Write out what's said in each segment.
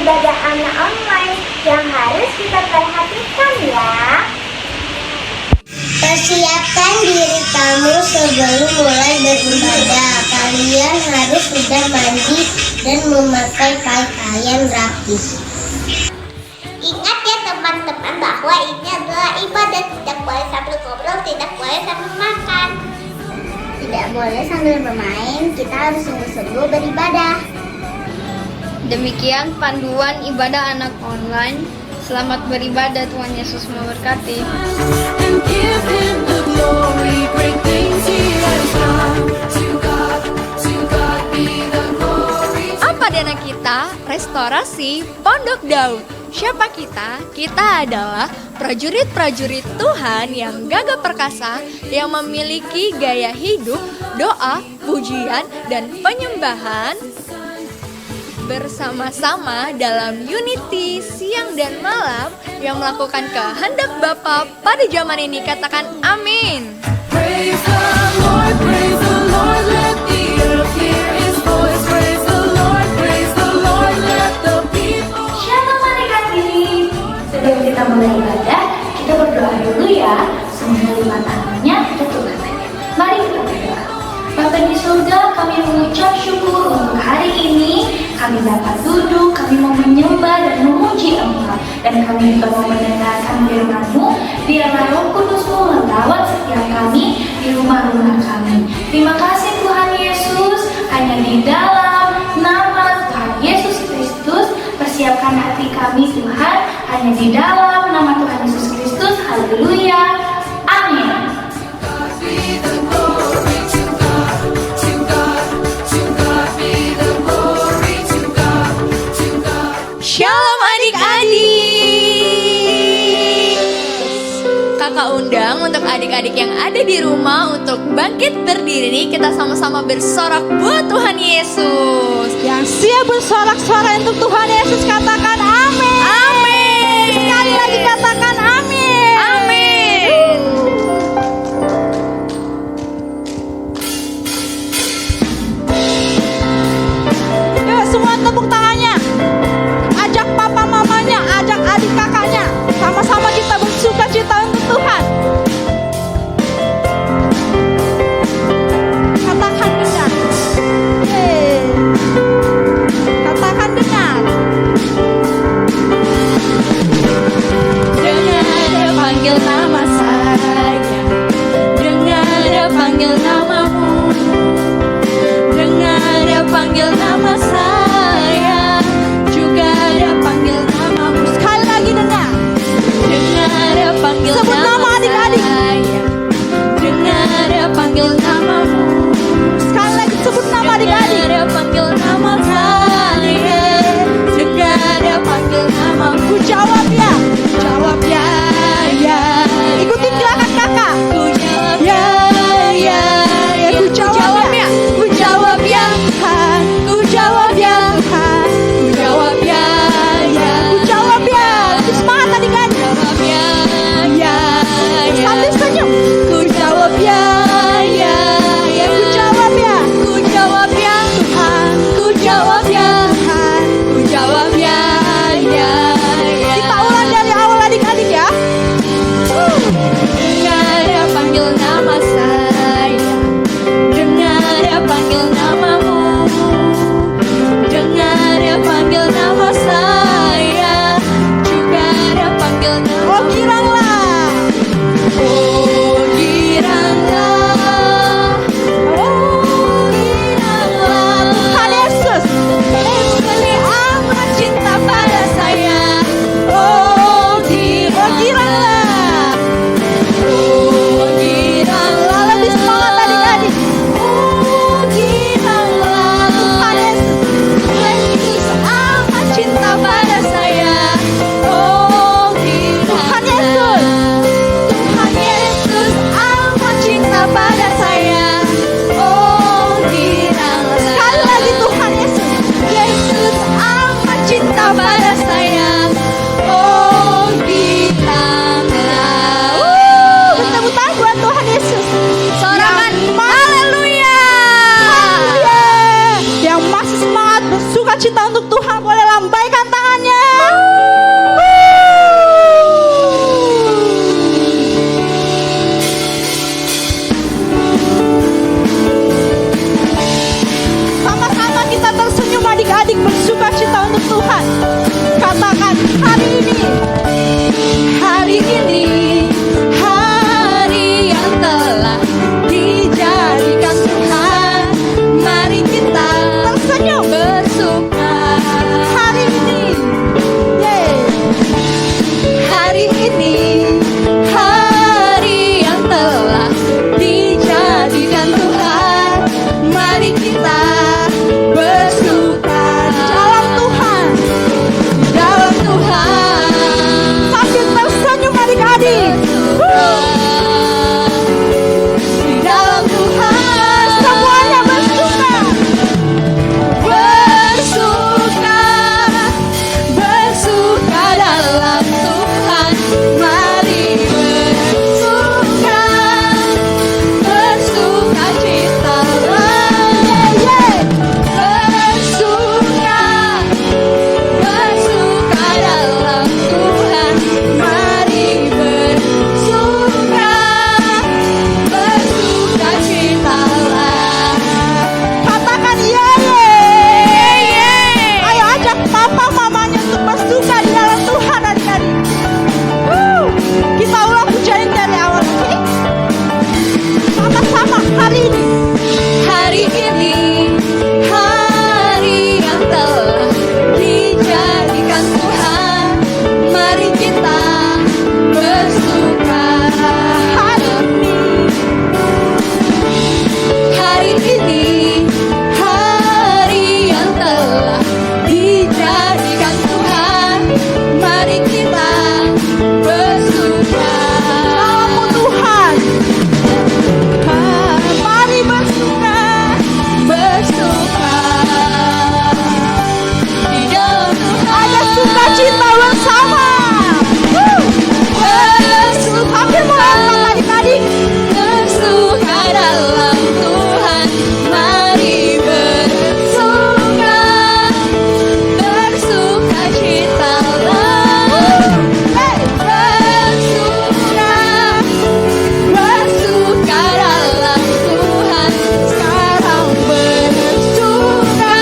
ibadah anak online yang harus kita perhatikan ya. Persiapkan diri kamu sebelum mulai beribadah. Kalian harus sudah mandi dan memakai pakaian rapi. Ingat ya teman-teman bahwa ini adalah ibadah. Tidak boleh sambil ngobrol, tidak boleh sambil makan. Tidak boleh sambil bermain, kita harus sungguh-sungguh beribadah. Demikian panduan ibadah anak online. Selamat beribadah, Tuhan Yesus memberkati. And give him the glory. Great things he has done. To God be the glory. Apa dana kita? Restorasi Pondok Daud. Siapa kita? Kita adalah prajurit-prajurit Tuhan yang gagah perkasa, yang memiliki gaya hidup, doa, pujian, dan penyembahan bersama-sama dalam unity siang dan malam yang melakukan kehendak Bapa pada zaman ini. Katakan amin. Praise the Lord, let the earth hear his voice. Praise the Lord, let the people. Shalom adik-adik. Sebelum kita mulai ibadah, kita berdoa dulu ya. Sambil lipat tangannya, tutup matanya. Mari kita berdoa. Bapa di surga, kami mengucap syukur untuk hari ini. Kami dapat duduk, kami mau menyembah dan memuji Engkau. Dan kami juga mau mendengarkan firman-Mu. Biarlah Roh Kudus-Mu melawat setiap kami di rumah-rumah kami. Terima kasih Tuhan Yesus. Hanya di dalam nama Tuhan Yesus Kristus, persiapkan hati kami Tuhan. Hanya di dalam nama Tuhan Yesus Kristus. Haleluya. Amin. Be the glory to God, to God, to God be the glory to God, to God. Shalom adik-adik. Kakak undang untuk adik-adik yang ada di rumah untuk bangkit berdiri nih. Kita sama-sama bersorak buat Tuhan Yesus. Yang siap bersorak-sorai untuk Tuhan Yesus katakan amin. Amin. Sekali lagi katakan amin. Amin. Yuk semua tepuk tangannya. Ajak papa mamanya, ajak adik kakaknya. Sama-sama kita bersuka cita untuk Tuhan. Katakan dengar. Katakan dengar. Dengar dia panggil nama saya, dengar dia panggil namamu, dengar dia panggil nama saya, juga dia panggil namamu. Sekali lagi dengar. Dengar dia panggil Sebut nama adik-adik. saya, dengar dia panggil namamu, Sekali lagi sebut nama adik-adik. dengar dia panggil nama saya, dengar dia panggil namamu. Ku jawab ya. Jawab ya. Ya. Ikutin gerakan kakak. Ku jawab Ya, ya, ya. Ku jawab ya. Ku jawab ya. Tuhan. Ku jawab ya. Tuhan. Ku jawab ya. Ya. Ku jawab ya. Lebih semangat adik-adik. Jawab ya. Ya. Ya. Sambil senyum. Ku jawab ya. Ya. Ya. Ku jawab ya. Ku jawab ya. Tuhan. Ku jawab ya. Tuhan. Ku jawab ya. Ya. Ya. Kita ulang dari awal adik-adik ya. Dengar dia panggil nama saya, dengar dia panggil namamu, dengar dia panggil nama saya, juga dia panggil nama. Oh giranglah. Oh giranglah, oh giranglah, Tuhan Yesus. sekali amat cinta pada saya. Oh giranglah. Oh giranglah, Lebih semangat adik-adik. oh giranglah, Tuhan Yesus. Yesus amat cinta pada saya. Oh Tuhan Yesus. giranglah, Tuhan Yesus amat cinta pada saya. Oh giranglah, Sekali lagi Tuhan Yesus. Yesus amat cinta pada saya. Oh giranglah. Bertepuk tangan buat Tuhan Yesus. Sorangan haleluya. Haleluya. Yang masih semangat bersuka cita untuk Tuhan boleh lambaikan tangannya. hari ini. Hari ini hari yang telah dijadikan Tuhan. Mari kita Tersenyum. bersuka. Hari ini. Yeay. Hari ini hari yang telah dijadikan Tuhan. Mari kita bersuka Dalam Tuhan. dalam Tuhan. Sambil tersenyum adik-adik. Di dalam Tuhan Semuanya bersuka. bersuka, bersuka dalam Tuhan. Mari bersuka, bersuka citalah. Bersuka, bersuka dalam Tuhan. Mari bersuka, bersuka citalah. Katakan ye. Ayo ajak papa mamanya untuk bersuka di dalam Tuhan adik-adik. Kita ulang pujian dari awal, oke? Sama-sama hari ini. Hari ini hari yang telah dijadikan Tuhan. Mari kita bersuka. Hari ini hari yang telah dijadikan Tuhan. Mari kita bersuka. Namamu Tuhan. Mari bersuka. Bersuka di dalam Tuhan. Ada sukacita bersama. Bersuka, Sambil melangkah adik-adik. bersuka dalam Tuhan. Mari bersuka, bersuka citalah. Bersuka, bersuka dalam Tuhan. Sekarang bersuka,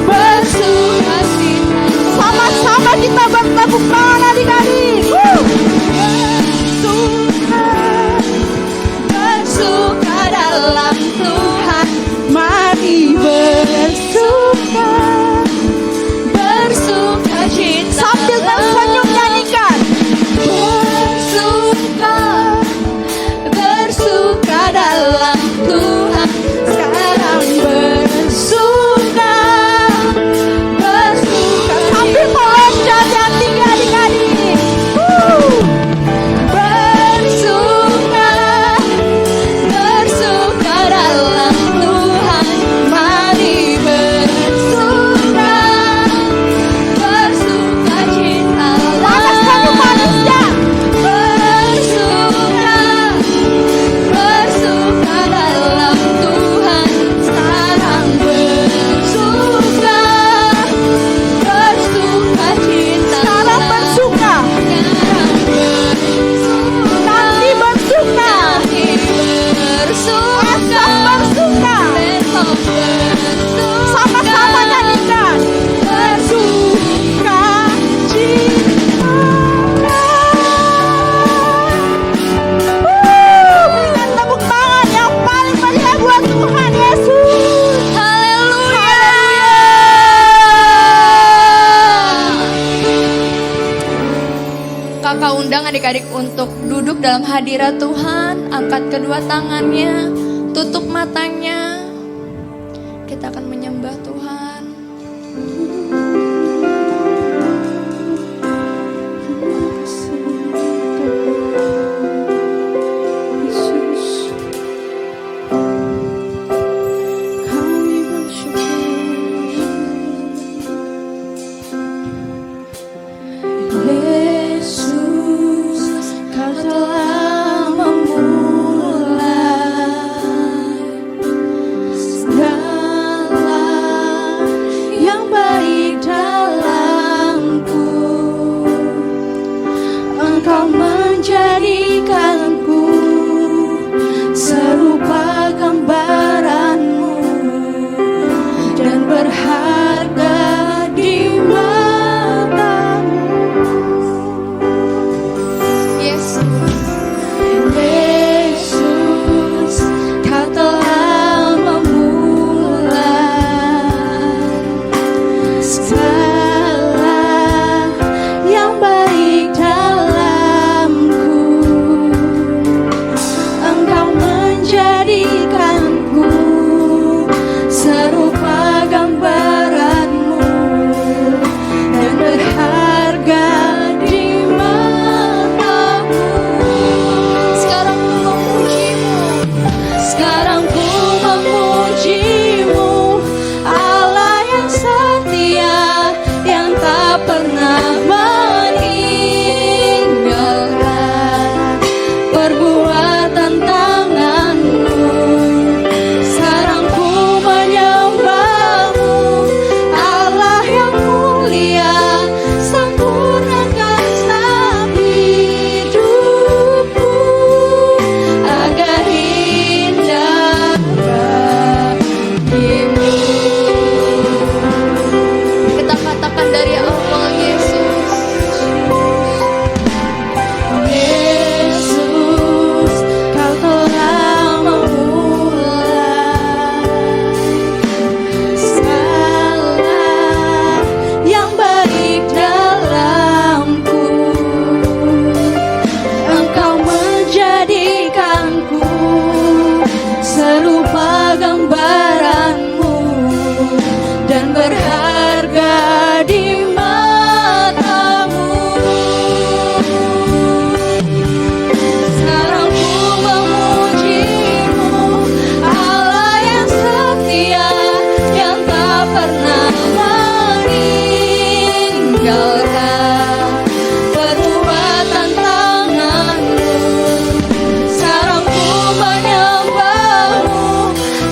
bersuka cita. Sama-sama kita bertepuk tangan adik-adik. Bersuka, bersuka dalam Tuhan. Mari bersuka. Bersuka cita. Sambil tersenyum nyanyikan. Bersuka, bersuka dalam Tuhan. Sekarang bersuka, bersuka. Sambil meloncat yang tinggi adik-adik. Bersuka, bersuka dalam Tuhan. Mari bersuka, bersuka Mana senyum citalah. manisnya. Bersuka, bersuka dalam Tuhan. Sekarang bersuka, bersuka citalah. Sekarang bersuka. Nanti bersuka. Esok bersuka. Sama-sama nyanyikan. Bersuka cita. Berikan tepuk tangan yang paling meriah buat Tuhan Yesus. Haleluya. Kakak undang adik-adik untuk duduk dalam hadirat Tuhan. Angkat kedua tangannya, tutup matanya. Kita akan menyembah Tuhan. Yesus, Kau telah memulai segala segala yang baik dalamku. Engkau menjadikanku serupa gambaranmu dan berharga di matamu. Sekarang ku memujimu, Sekarang ku memujimu, Allah yang setia, yang tak pernah meninggalkan perbuatan tanganmu. Sekarang ku menyembahmu, Allah yang mulia, sempurnakan setiap hidupku agar indah bagimu. kita katakan dari awal Yesus. Yesus, Kau telah memulai segala yang baik dalamku. Engkau menjadikanku serupa gambaranmu dan berharga di matamu. Sekarang ku memujimu, Allah yang setia, yang tak pernah meninggalkan perbuatan tanganmu. Sekarang ku menyembahmu,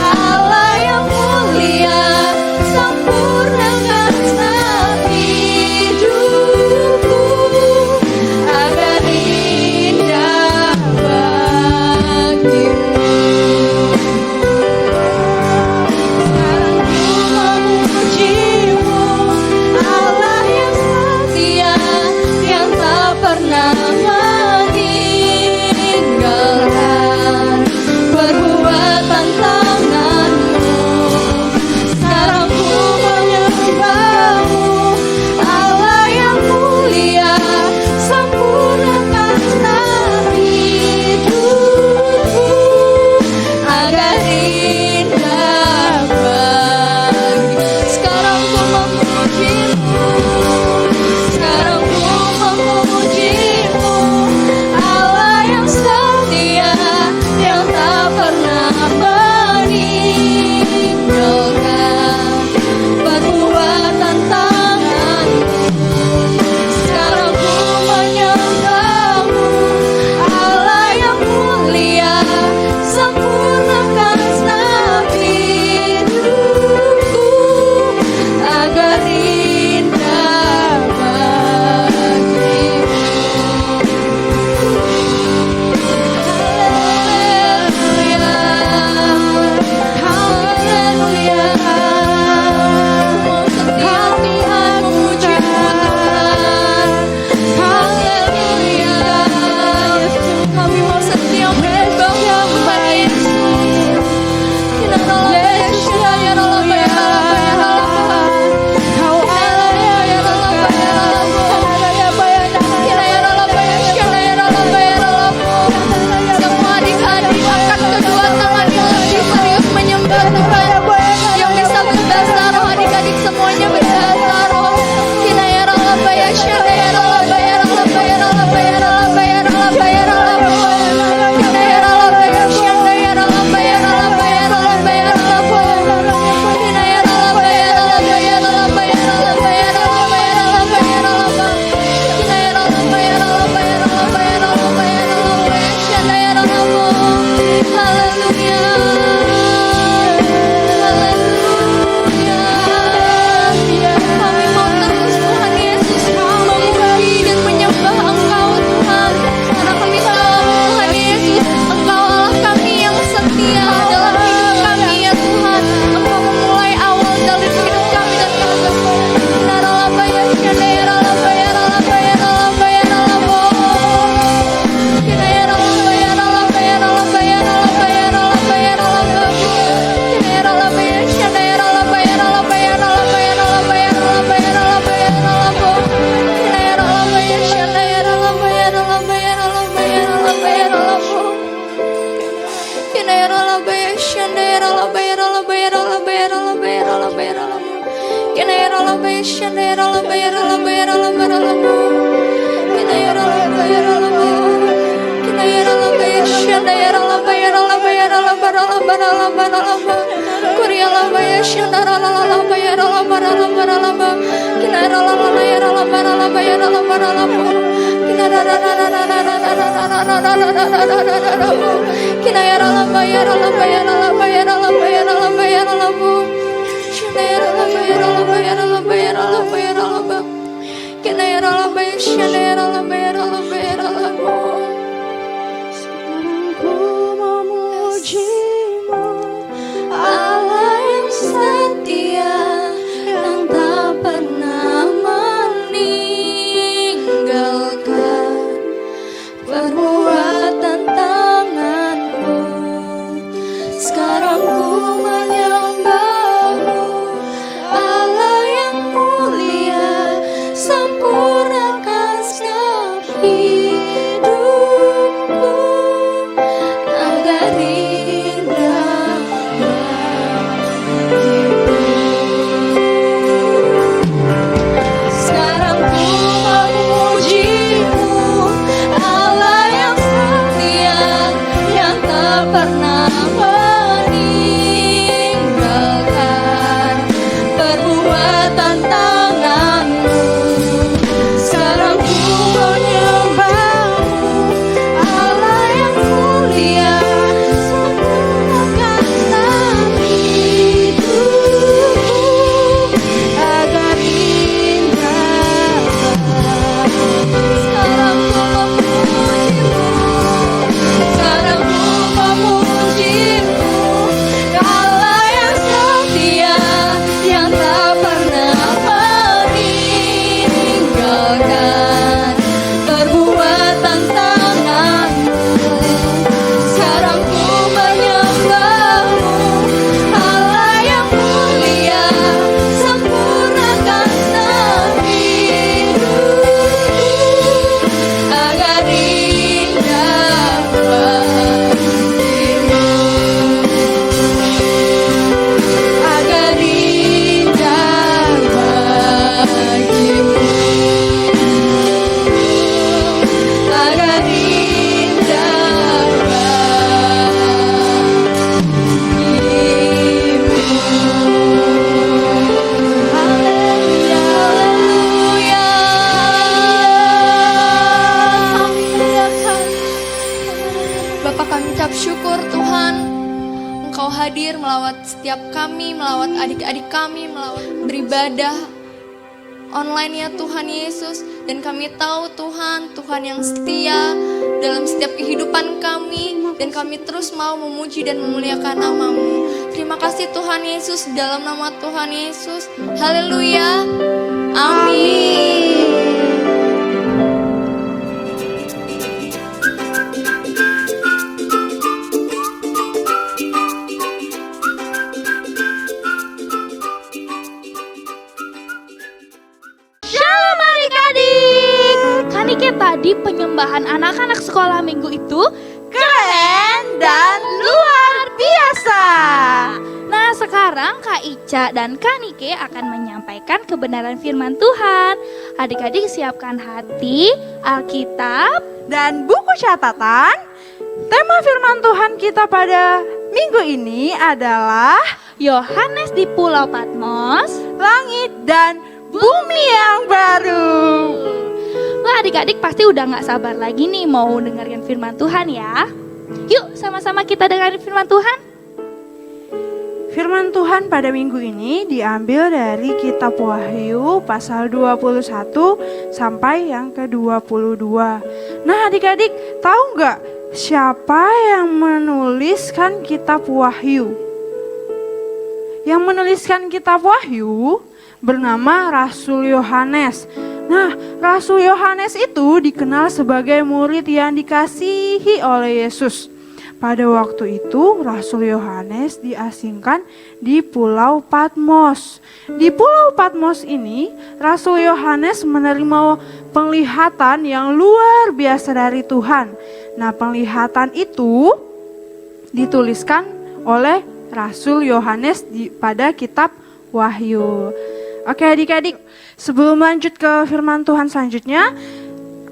Allah yang mulia, sempurnakan setiap hidupku agar indah bagimu. Sekarang ku memujimu, Allah yang setia, yang tak pernah meninggalkan perbuatan tanganmu. Sekarang ku menyembahmu, Allah yang mulia, sempurnakan setiap hidupku agar indah bagi. Sekarang ku memujimu, sekarang ku memujimu, Allah yang setia, yang tak pernah meninggalkan perbuatan tanganmu. Sekarang ku menyembahmu, Allah yang mulia, sempurnakan setiap hidupku agar indah bagimu. Haleluya, Tuhan pujimu Tuhan. Haleluya, kami mau setia menyembah Tuhan Yesus. Semua adik-adik angkat kedua tangan yang lebih serius menyembah Tuhan. Yang bisa berbahasa roh, adik-adik semuanya berbahasa roh. Kinaya rola baya syadaya rola baya rola baya rola baya rola baya rola baya rola baya. Kinaya rola baya syadaya rola baya rola baya rola baya rola baya. Kinaya rola baya rola baya rola baya rola baya rola baya rola baya rola baya. Kinaya rola baya rola baya rola baya rola baya rola baya syadaya rola baya. Haleluya. Haleluya. Sekarang ku memuji-Mu, Allah yang setia, yang tak pernah meninggalkan perbuatan tangan-Mu. Sekarang ku menyembah-Mu, Allah yang mulia, sempurnakan setiap hidupku agar indah bagimu. Sekarang ku memuji-Mu, Allah yang setia, yang tak pernah meninggalkan perbuatan tangan-Mu. Sekarang ku menyembah-Mu, Allah yang mulia, sempurnakanlah hidupku agar indah bagimu. Sekarang ku memuji-Mu, Allah yang setia, yang tak pernah meninggalkan perbuatan tangan-Mu. Sekarang ku menyembah-Mu, Allah yang mulia, sempurnakanlah hidupku agar indah bagimu, agar indah bagimu, agar indah bagimu. Haleluya, haleluya. Bapa, kami ucap syukur Tuhan, Engkau hadir melawat setiap kami, melawat adik-adik kami, melawat beribadah online ya Tuhan Yesus. Dan kami tahu Tuhan, Tuhan yang setia dalam setiap kehidupan kami. Dan kami terus mau memuji dan memuliakan nama-Mu. Terima kasih Tuhan Yesus, dalam nama Tuhan Yesus. Haleluya. Amin. Shalom adik-adik. Kanike tadi penyembahan anak-anak sekolah minggu itu keren dan luar biasa. Nah sekarang Kak Ica dan Kak Nike akan menyampaikan kebenaran firman Tuhan. Adik-adik siapkan hati, Alkitab, dan buku catatan. Tema firman Tuhan kita pada minggu ini adalah Yohanes di Pulau Patmos, langit dan bumi yang baru. Wah adik-adik pasti udah gak sabar lagi nih mau dengerin firman Tuhan ya. Yuk sama-sama kita dengerin firman Tuhan. Firman Tuhan pada minggu ini diambil dari kitab Wahyu pasal 21 sampai yang ke-22. Nah adik-adik tahu nggak siapa yang menuliskan kitab Wahyu? Yang menuliskan kitab Wahyu bernama Rasul Yohanes. Nah, Rasul Yohanes itu dikenal sebagai murid yang dikasihi oleh Yesus. Pada waktu itu Rasul Yohanes diasingkan di Pulau Patmos. Di Pulau Patmos ini Rasul Yohanes menerima penglihatan yang luar biasa dari Tuhan. Nah, penglihatan itu dituliskan oleh Rasul Yohanes pada kitab Wahyu. Oke adik-adik, sebelum lanjut ke firman Tuhan selanjutnya,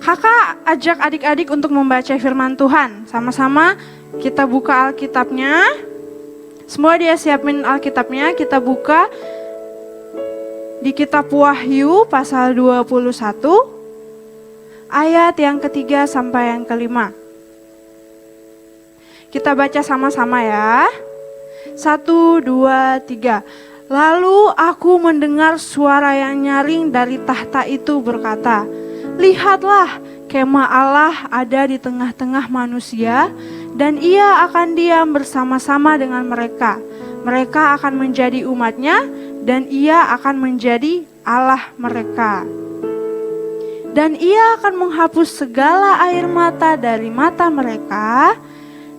kakak ajak adik-adik untuk membaca firman Tuhan. Sama-sama kita buka Alkitabnya. Semua dia siapin Alkitabnya, kita buka di kitab Wahyu pasal 21 ayat yang ketiga sampai yang kelima. Kita baca sama-sama ya. 1, 2, 3. Lalu aku mendengar suara yang nyaring dari tahta itu berkata, "Lihatlah, kemah Allah ada di tengah-tengah manusia, dan ia akan diam bersama-sama dengan mereka. Mereka akan menjadi umatnya, dan ia akan menjadi Allah mereka. Dan ia akan menghapus segala air mata dari mata mereka,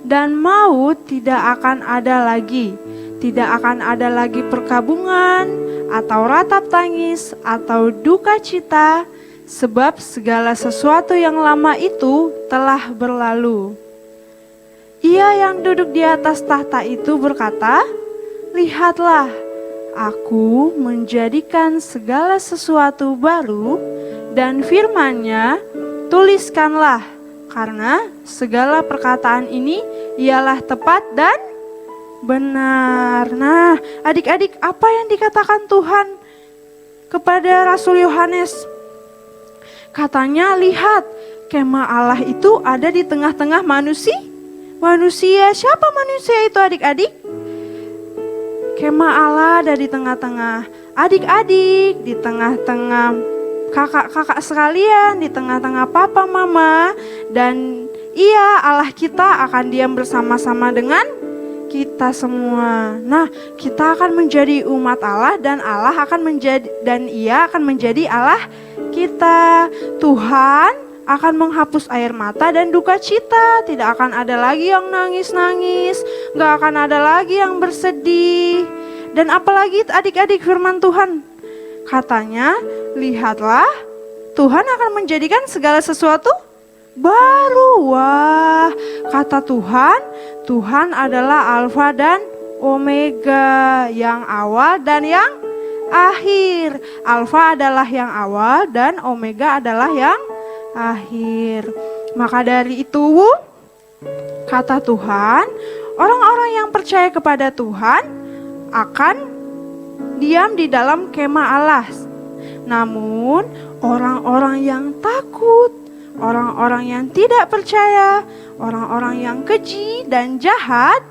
dan maut tidak akan ada lagi. Tidak akan ada lagi perkabungan, atau ratap tangis, atau duka cita, sebab segala sesuatu yang lama itu telah berlalu." Ia yang duduk di atas tahta itu berkata, "Lihatlah, aku menjadikan segala sesuatu baru, dan firman-Nya, tuliskanlah, karena segala perkataan ini ialah tepat dan benar." Nah, adik-adik, apa yang dikatakan Tuhan kepada Rasul Yohanes? Katanya, lihat, kemah Allah itu ada di tengah-tengah manusia. Manusia, siapa manusia itu adik-adik? Kemah Allah ada di tengah-tengah adik-adik, di tengah-tengah kakak-kakak sekalian, di tengah-tengah papa mama, dan iya, Allah kita akan diam bersama-sama dengan kita semua. Nah, kita akan menjadi umat Allah, dan Allah akan menjadi, dan ia akan menjadi Allah kita. Tuhan akan menghapus air mata dan duka cita. Tidak akan ada lagi yang nangis-nangis, gak akan ada lagi yang bersedih. Dan apalagi adik-adik firman Tuhan, katanya, lihatlah, Tuhan akan menjadikan segala sesuatu baru. Wah, kata Tuhan, Tuhan adalah Alfa dan Omega, yang awal dan yang akhir. Alfa adalah yang awal dan Omega adalah yang akhir. Maka dari itu, kata Tuhan, orang-orang yang percaya kepada Tuhan akan diam di dalam kemah Allah. Namun orang-orang yang takut, orang-orang yang tidak percaya, orang-orang yang keji dan jahat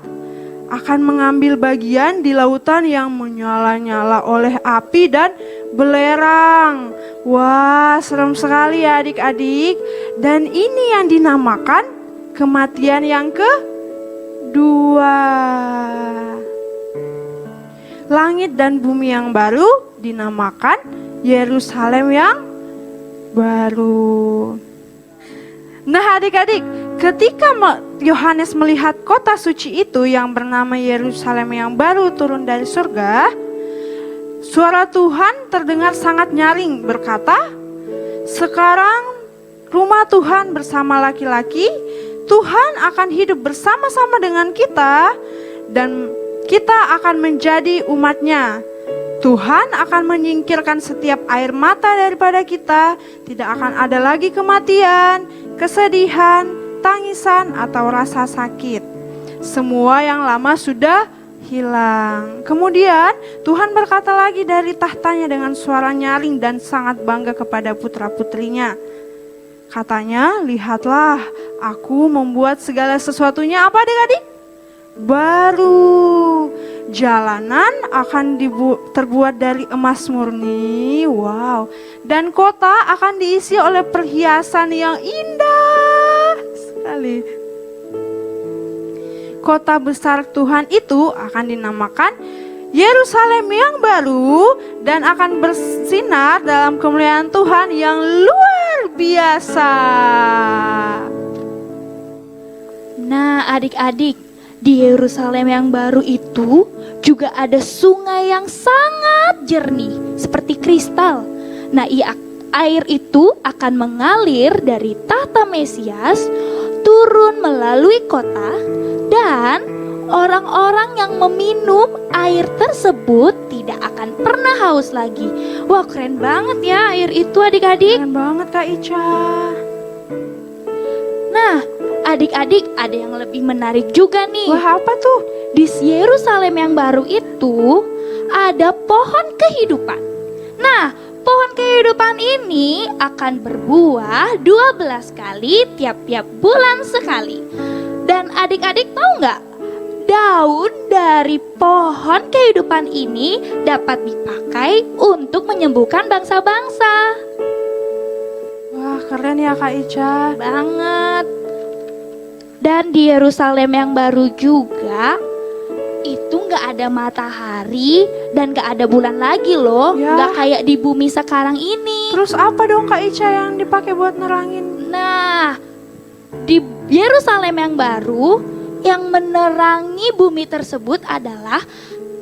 akan mengambil bagian di lautan yang menyala-nyala oleh api dan belerang. Wah, serem sekali ya adik-adik. Dan ini yang dinamakan kematian yang kedua. Langit dan bumi yang baru dinamakan Yerusalem yang baru. Nah adik-adik, ketika Yohanes melihat kota suci itu yang bernama Yerusalem yang baru turun dari surga, suara Tuhan terdengar sangat nyaring berkata, "Sekarang rumah Tuhan bersama laki-laki, Tuhan akan hidup bersama-sama dengan kita, dan kita akan menjadi umatnya. Tuhan akan menyingkirkan setiap air mata daripada kita, tidak akan ada lagi kematian, kesedihan, tangisan, atau rasa sakit. Semua yang lama sudah hilang." Kemudian Tuhan berkata lagi dari tahtanya dengan suara nyaring dan sangat bangga kepada putra-putrinya. Katanya, "Lihatlah, aku membuat segala sesuatunya," apa adik-adik? "Baru. Jalanan akan terbuat dari emas murni." Wow. "Dan kota akan diisi oleh perhiasan yang indah sekali." Kota besar Tuhan itu akan dinamakan Yerusalem yang baru, dan akan bersinar dalam kemuliaan Tuhan yang luar biasa. Nah adik-adik, di Yerusalem yang baru itu juga ada sungai yang sangat jernih seperti kristal. Nah, air itu akan mengalir dari tahta Mesias turun melalui kota, dan orang-orang yang meminum air tersebut tidak tidak akan pernah haus lagi. Wah, keren banget ya air itu adik-adik. Keren banget Kak Ica. Nah, adik-adik ada yang lebih menarik juga nih. Wah, apa tuh? Di Yerusalem yang baru itu ada pohon kehidupan. Nah, pohon kehidupan ini akan berbuah 12 kali tiap-tiap bulan sekali. Dan adik-adik tahu nggak? Daun dari pohon kehidupan ini dapat dipakai untuk menyembuhkan bangsa-bangsa. Wah, keren ya Kak Ica. Banget. Dan di Yerusalem yang baru juga itu nggak ada matahari dan nggak ada bulan lagi loh. Ya. Nggak kayak di bumi sekarang ini. Terus apa dong Kak Ica yang dipakai buat nerangin? Nah, di Yerusalem yang baru yang menerangi bumi tersebut adalah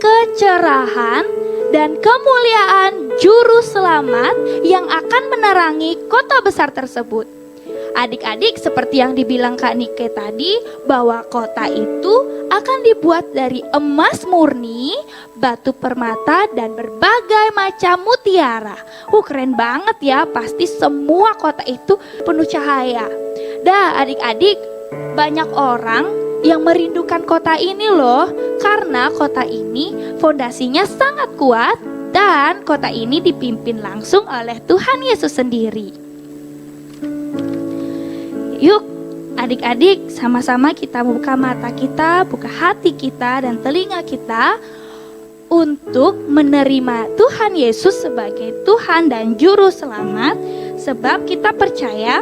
kecerahan dan kemuliaan juru selamat yang akan menerangi kota besar tersebut. Adik-adik, seperti yang dibilang Kak Nike tadi, bahwa kota itu akan dibuat dari emas murni, batu permata, dan berbagai macam mutiara. Keren banget ya, pasti semua kota itu penuh cahaya. Dah adik-adik, banyak orang yang merindukan kota ini loh, karena kota ini fondasinya sangat kuat dan kota ini dipimpin langsung oleh Tuhan Yesus sendiri. Yuk adik-adik, sama-sama kita buka mata kita, buka hati kita dan telinga kita untuk menerima Tuhan Yesus sebagai Tuhan dan Juru Selamat, sebab kita percaya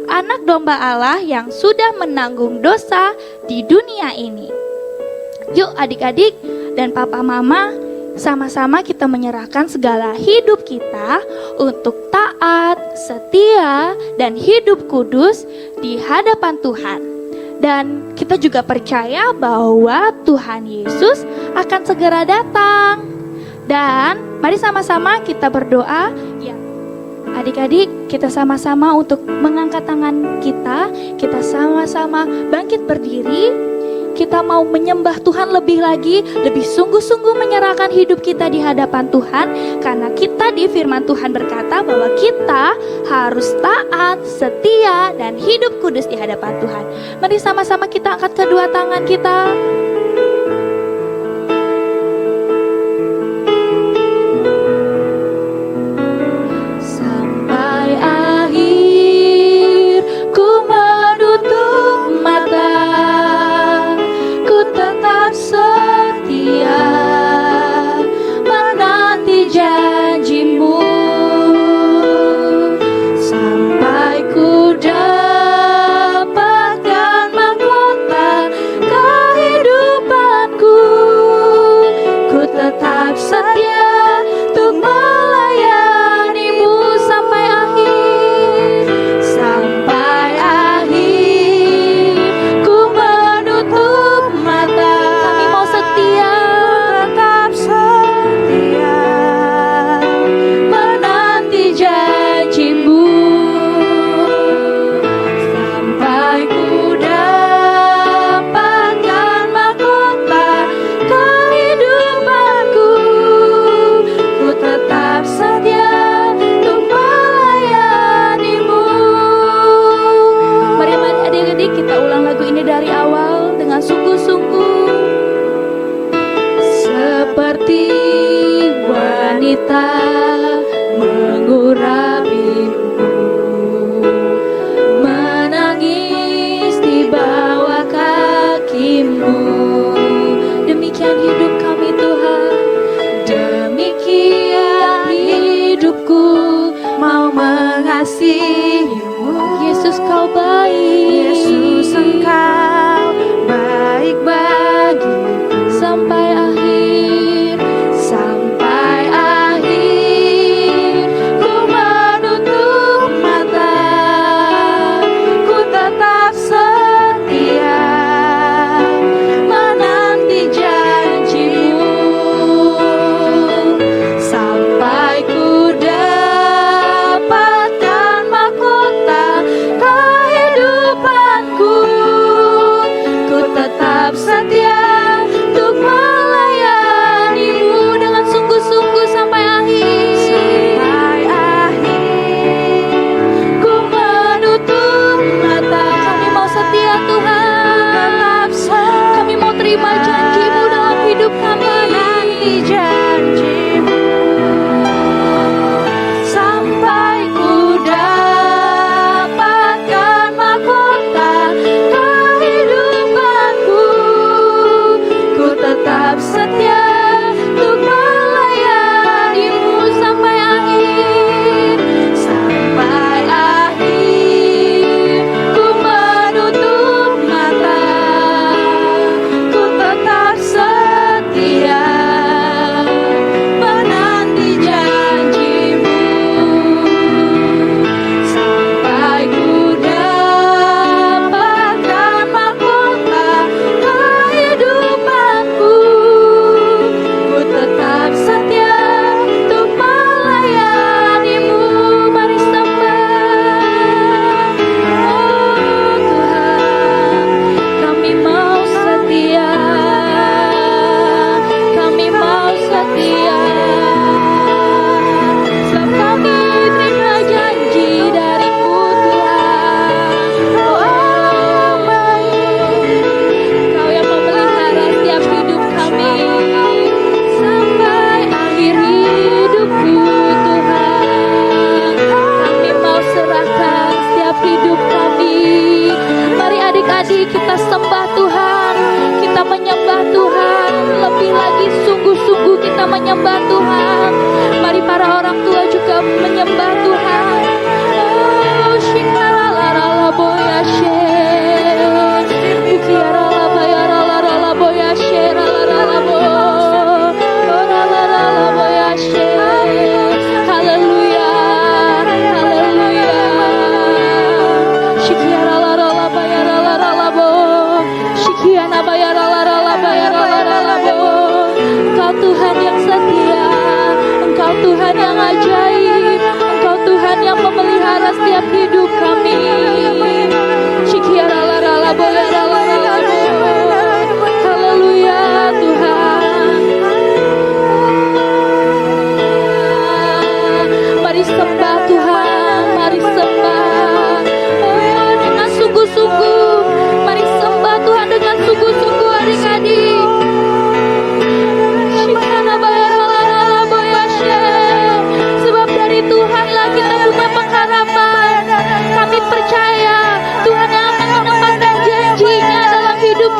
Anak Domba Allah yang sudah menanggung dosa di dunia ini. Yuk adik-adik dan papa mama, sama-sama kita menyerahkan segala hidup kita untuk taat, setia, dan hidup kudus di hadapan Tuhan. Dan kita juga percaya bahwa Tuhan Yesus akan segera datang. Dan mari sama-sama kita berdoa. Ya, adik-adik, kita sama-sama untuk mengangkat tangan kita sama-sama bangkit berdiri. Kita mau menyembah Tuhan lebih lagi, lebih sungguh-sungguh menyerahkan hidup kita di hadapan Tuhan. Karena kita di firman Tuhan berkata bahwa kita harus taat, setia, dan hidup kudus di hadapan Tuhan. Mari sama-sama kita angkat kedua tangan kita. Yesus, kau baik. Yesus, engkau baik bagiku. Sampai akhir, ku menutup mata, ku tetap setia menanti janjimu, sampai ku dapatkan mahkota kehidupan.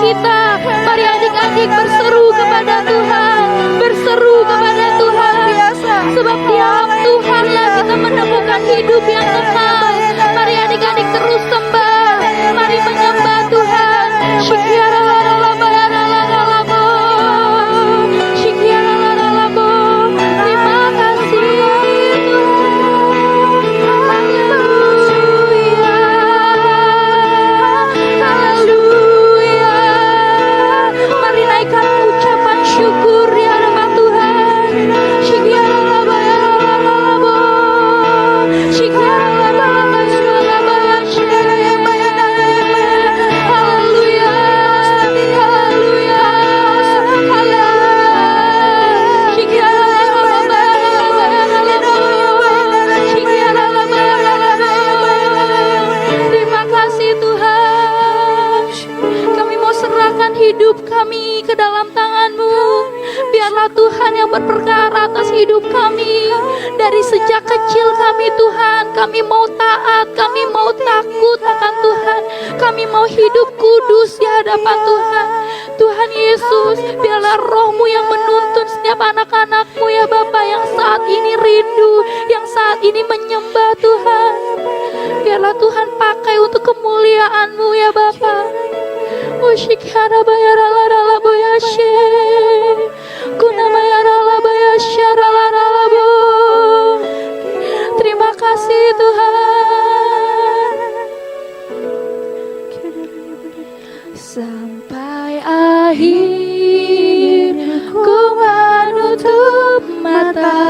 kita. Mari adik-adik berseru kepada Tuhan, berseru kepada Tuhan. Sebab diam Tuhanlah kita menemukan hidup yang kekal. Mari adik-adik terus sembah, mari menyembah Tuhan. Syikiaralalalabo, syikiaralalalabo. Terima kasih Haleluya. Mari naikkan ucapan syukur di hadapan Tuhan. Syikiaralalalabo, syikiaralalalabo. Haleluya, haleluya, haleluya. Terima kasih Tuhan. Kami mau serahkan hidup kami ke dalam tangan-Mu. Biarlah Tuhan yang berperkara atas hidup kami. Dari sejak kecil kami Tuhan, kami mau taat, kami mau takut akan Tuhan. Kami mau hidup kudus di hadapan Tuhan. Tuhan Yesus, biarlah roh-Mu yang menuntun setiap anak-anak-Mu ya Bapa, yang saat ini rindu, yang saat ini menyembah Tuhan. Biarlah Tuhan pakai untuk kemuliaan-Mu ya Bapa. Ushikara bayara la boyashe, kuna bayara la boyashe la bo. Terima kasih Tuhan. Sampai akhir ku menutup mata,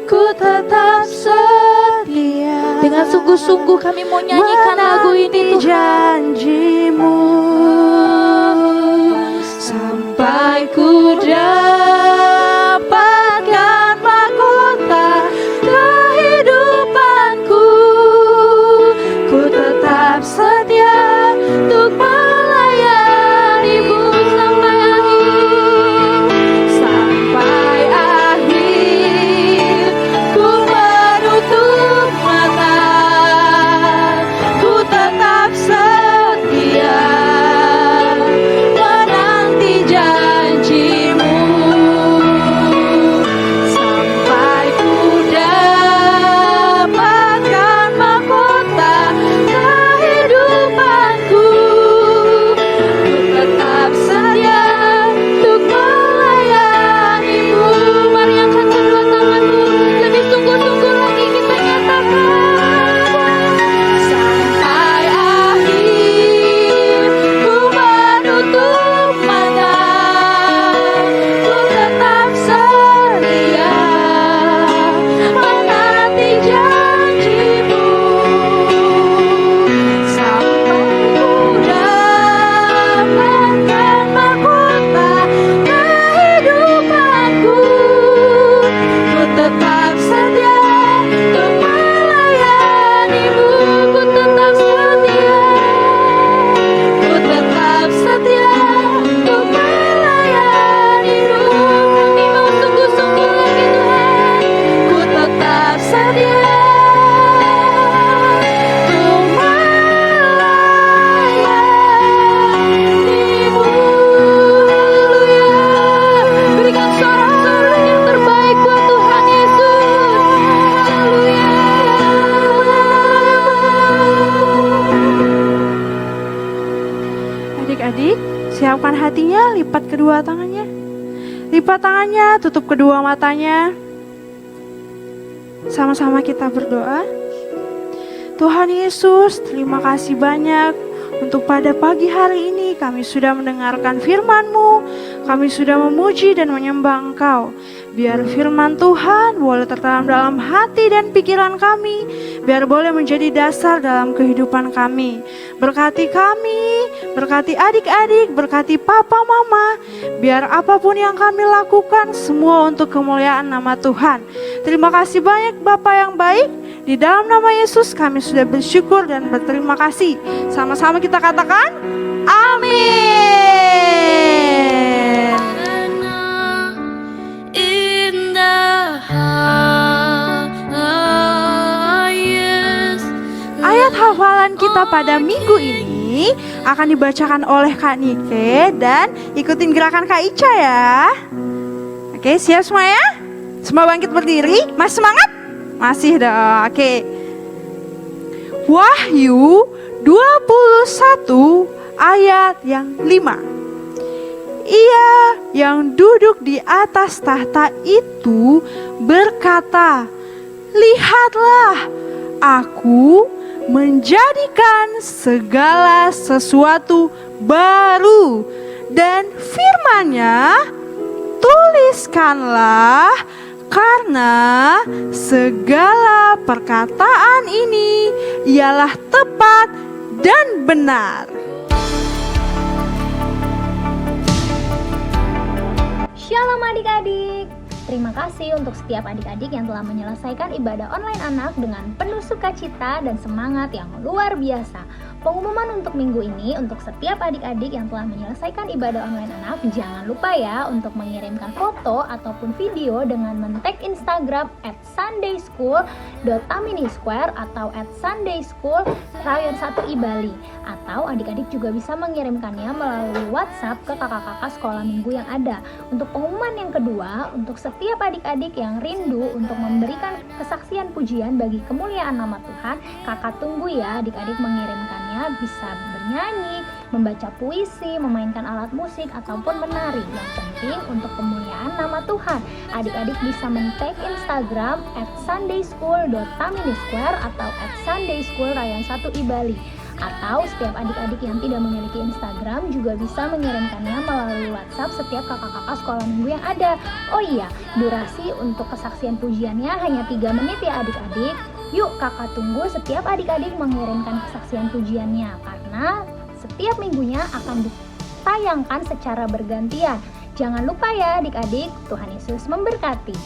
ku tetap setia. Dengan sungguh-sungguh kami mau nyanyikan lagu ini Tuhan. Janji-Mu Sampai ku dapatkan mahkota kehidupanku, ku tetap setia untuk melayani-Mu sampai akhir. Sampai akhir ku menutup mata, ku tetap setia menanti janji-Mu. Sampai ku dapatkan mahkota kehidupanku, ku tetap setia untuk melayani-Mu. Mari angkat kedua tangan-Mu, lebih sungguh-sungguh lagi kita nyatakan. Sampai akhir ku menutup mata, ku tetap setia menanti janji-Mu. Sampai ku dapatkan mahkota kehidupanku, ku tetap setia untuk melayani-Mu. Ku tetap setia, ku tetap setia untuk melayani-Mu. Kami mau sungguh-sungguh lagi Tuhan, ku tetap setia untuk melayani-Mu. Haleluya. Berikan sorak-sorai yang terbaik buat Tuhan Yesus. Haleluya. Adik-adik, siapkan hatinya, lipat kedua tangannya. Lipat tangannya, tutup kedua matanya. Sama-sama kita berdoa. Tuhan Yesus, terima kasih banyak untuk pada pagi hari ini kami sudah mendengarkan firman-Mu. Kami sudah memuji dan menyembah Engkau. Biar firman Tuhan boleh tertanam dalam hati dan pikiran kami. Biar boleh menjadi dasar dalam kehidupan kami. Berkati kami, berkati adik-adik, berkati papa mama. Biar apapun yang kami lakukan semua untuk kemuliaan nama Tuhan. Terima kasih banyak Bapa yang baik. Di dalam nama Yesus kami sudah bersyukur dan berterima kasih. Sama-sama kita katakan, amin. Ayat hafalan kita pada minggu ini ini akan dibacakan oleh Kak Nike dan ikutin gerakan Kak Ica ya. Oke, siap semuanya? Semua bangkit berdiri. Masih semangat? Masih dong. Oke. Wahyu 21 ayat yang 5. Ia yang duduk di atas tahta itu berkata, "Lihatlah, aku menjadikan segala sesuatu baru." Dan firman-Nya, "Tuliskanlah, karena segala perkataan ini ialah tepat dan benar." Shalom adik-adik. Terima kasih untuk setiap adik-adik yang telah menyelesaikan ibadah online anak dengan penuh sukacita dan semangat yang luar biasa. Pengumuman untuk minggu ini untuk setiap adik-adik yang telah menyelesaikan ibadah online anak, jangan lupa ya untuk mengirimkan foto ataupun video dengan men-tag Instagram @sundayschool.taminisquare atau @sundayschool_rayon1ibali. Atau adik-adik juga bisa mengirimkannya melalui WhatsApp ke kakak-kakak sekolah minggu yang ada. Untuk pengumuman yang kedua, untuk setiap adik-adik yang rindu untuk memberikan kesaksian pujian bagi kemuliaan nama Tuhan, kakak tunggu ya adik-adik mengirimkannya, bisa bernyanyi, membaca puisi, memainkan alat musik, ataupun menari. Yang penting untuk kemuliaan nama Tuhan. Adik-adik bisa men-tag Instagram @sundayschool.taminisquare atau @sundayschool_rayon1ibali. Atau setiap adik-adik yang tidak memiliki Instagram juga bisa mengirimkannya melalui WhatsApp setiap kakak-kakak sekolah minggu yang ada. Oh iya, durasi untuk kesaksian pujiannya hanya 3 menit ya adik-adik. Yuk kakak tunggu setiap adik-adik mengirimkan kesaksian pujiannya, karena setiap minggunya akan ditayangkan secara bergantian. Jangan lupa ya adik-adik, Tuhan Yesus memberkati.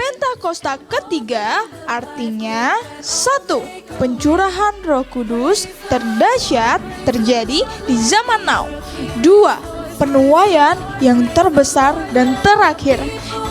Pentakosta ketiga artinya 1. Pencurahan Roh Kudus terdahsyat terjadi di zaman now. 2. Penuaian yang terbesar dan terakhir.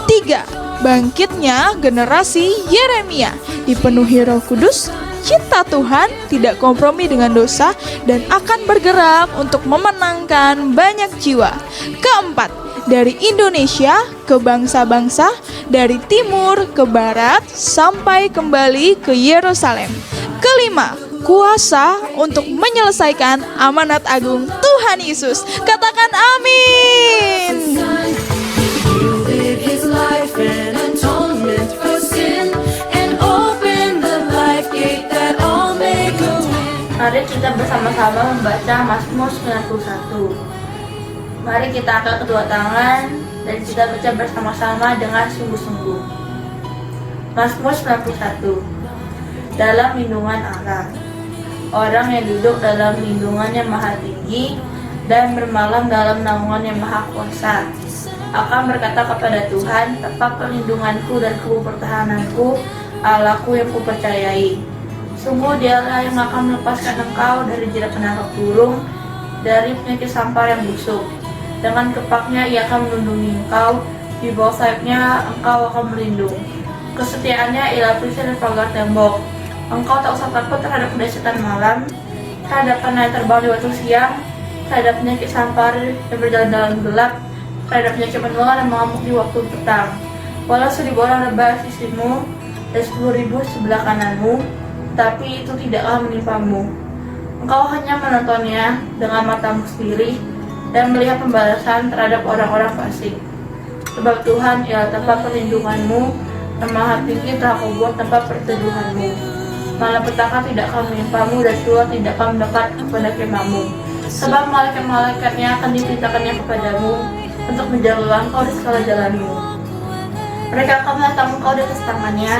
3. Bangkitnya generasi Yeremia dipenuhi Roh Kudus. Cinta Tuhan tidak kompromi dengan dosa dan akan bergerak untuk memenangkan banyak jiwa. 4. Dari Indonesia ke bangsa-bangsa, dari timur ke barat sampai kembali ke Yerusalem. 5. Kuasa untuk menyelesaikan amanat agung Tuhan Yesus. Katakan amin. Yielded his life and atonement for sin, and opened the life gate that all may go in. Mari kita bersama-sama membaca Mazmur 91. Mari kita angkat kedua tangan dan kita baca bersama-sama dengan sungguh-sungguh. Mazmur 91. Dalam lindungan Allah. Orang yang duduk dalam lindungan yang maha tinggi dan bermalam dalam naungan yang maha kuasa akan berkata kepada Tuhan, tempat perlindunganku dan kubu pertahananku, Allahku yang kupercayai. Sungguh Dialah yang akan melepaskan engkau dari jerat penangkap burung, dari penyakit sampar yang busuk. Dengan kepaknya ia akan melindungi engkau, di bawah sayapnya engkau akan berlindung. Kesetiaannya ialah perisai dan pagar tembok. Engkau tak usah takut terhadap kedahsyatan malam, terhadap panah terbang di waktu siang, terhadap penyakit sampar yang berjalan dalam gelap, terhadap penyakit menular yang mengamuk di waktu petang. Walau 1000 orang rebah di sisimu dan 10.000 sebelah kananmu, tapi itu tidak akan menimpamu. Engkau hanya menontonnya dengan matamu sendiri dan melihat pembalasan terhadap orang-orang fasik. Sebab Tuhan ialah tempat perlindunganmu, dan maha tinggi telah kau buat tempat perteduhanmu. Malapetaka tidak akan menimpamu dan tua tidak akan mendekat kepada kemahmu. Sebab malaikat-malaikatnya akan diperintahkannya kepadamu untuk menjaga engkau di segala jalanmu. Mereka akan menatang engkau di atas tangannya,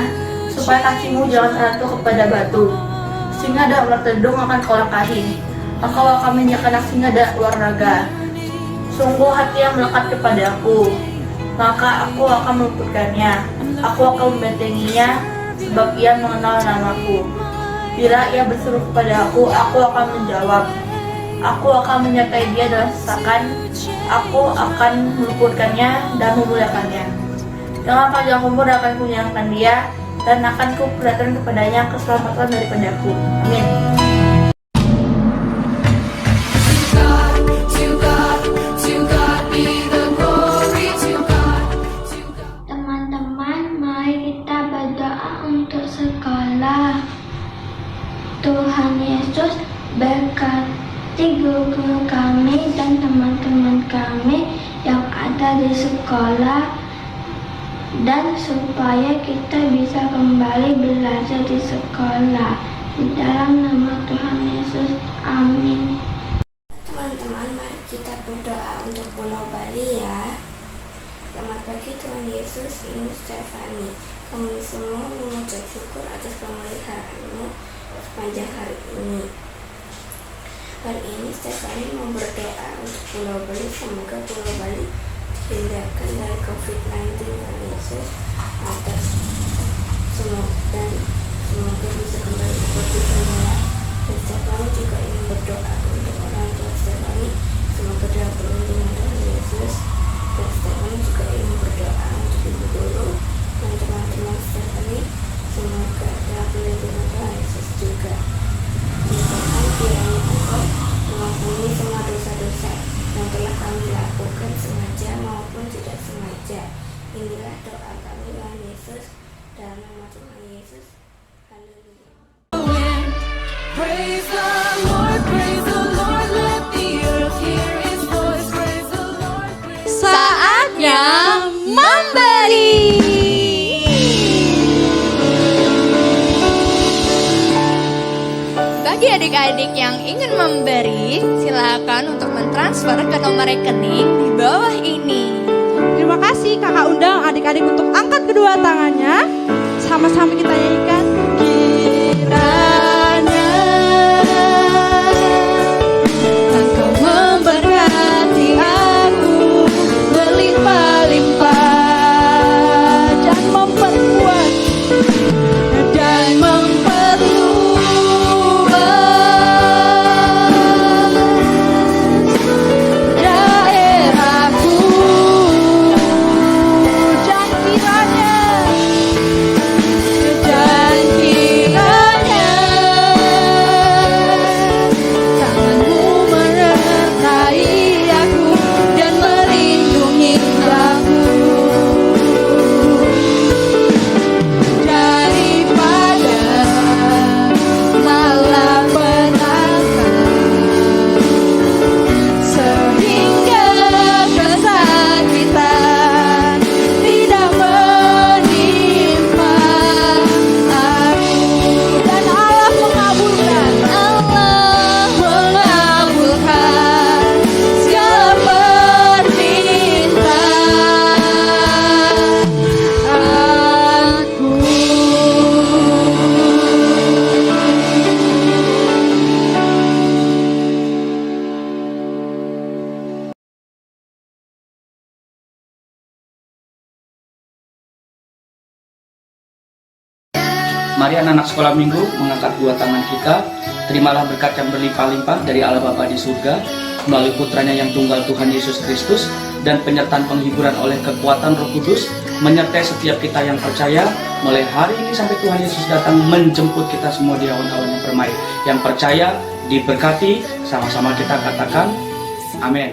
supaya kakimu jangan terjatuh kepada batu. Sehingga dalam tertedung akan kau langkahi. Engkau akan menjaga singa dan ular naga. Sungguh hati yang melekat kepadaku, maka aku akan meluputkannya. Aku akan membentenginya, sebab ia mengenal namaku. Bila ia berseru kepada aku akan menjawab. Aku akan menyertai dia dalam sesakan. Aku akan meluputkannya dan memuliakannya. Dengan panjang umur akan kunyakan dia, dan akan kuperlihatkan kepadanya keselamatan daripadaku. Amin. To God be the glory, to God, to God. Teman-teman, mari kita berdoa untuk sekolah. Tuhan Yesus berkati guru kami dan teman-teman kami yang ada di sekolah, dan supaya kita bisa kembali belajar di sekolah. Di dalam nama Tuhan Yesus, amin. Teman-teman, mari kita berdoa untuk Pulau Bali ya. Selamat pagi Tuhan Yesus, ini Stefani. Kami semua mengucap syukur atas pemeliharaanmu sepanjang hari ini. Hari ini Stefani mau berdoa untuk Pulau Bali. Semoga Pulau Bali dihindarkan dari COVID-19 Tuhan Yesus, atas dan semoga bisa kembali seperti semula. Dan Stefani juga ingin berdoa untuk orang tua Stefani, semoga dalam perlindungan Tuhan Yesus. Dan Stefani juga ingin berdoa untuk ibu guru dan teman-teman Stefani, semoga dalam perlindungan Tuhan Yesus juga. Tuhan, kiranya Engkau mengampuni semua dosa-dosa yang telah kami lakukan sengaja maupun tidak sengaja. Inilah doa kami Tuhan Yesus, dalam nama Tuhan Yesus. Haleluya. Praise the Lord, let the earth hear his voice. Praise the Lord. Saatnya memberi. Bagi adik-adik yang ingin memberi, silakan untuk mentransfer ke nomor rekening di bawah ini. Terima kasih Kakak undang adik-adik untuk angkat kedua tangannya. Sama-sama kita nyanyikan. Kiranya Engkau memberkati aku berlimpah-limpah dan memperkuat dan memperluas daerahku, dan kiranya tanganmu menyertai aku dan melindungi aku daripada malapetaka, sehingga kesakitan tidak menimpa aku. Dan Allah mengabulkan segala permintaan aku. Mari anak-anak sekolah minggu mengangkat dua tangan kita. Terimalah berkat yang berlimpah-limpah dari Allah Bapa di surga melalui putranya yang tunggal Tuhan Yesus Kristus, dan penyertaan penghiburan oleh kekuatan Roh Kudus menyertai setiap kita yang percaya mulai hari ini sampai Tuhan Yesus datang menjemput kita semua di awan-awan yang permai. Yang percaya diberkati, sama-sama kita katakan amin.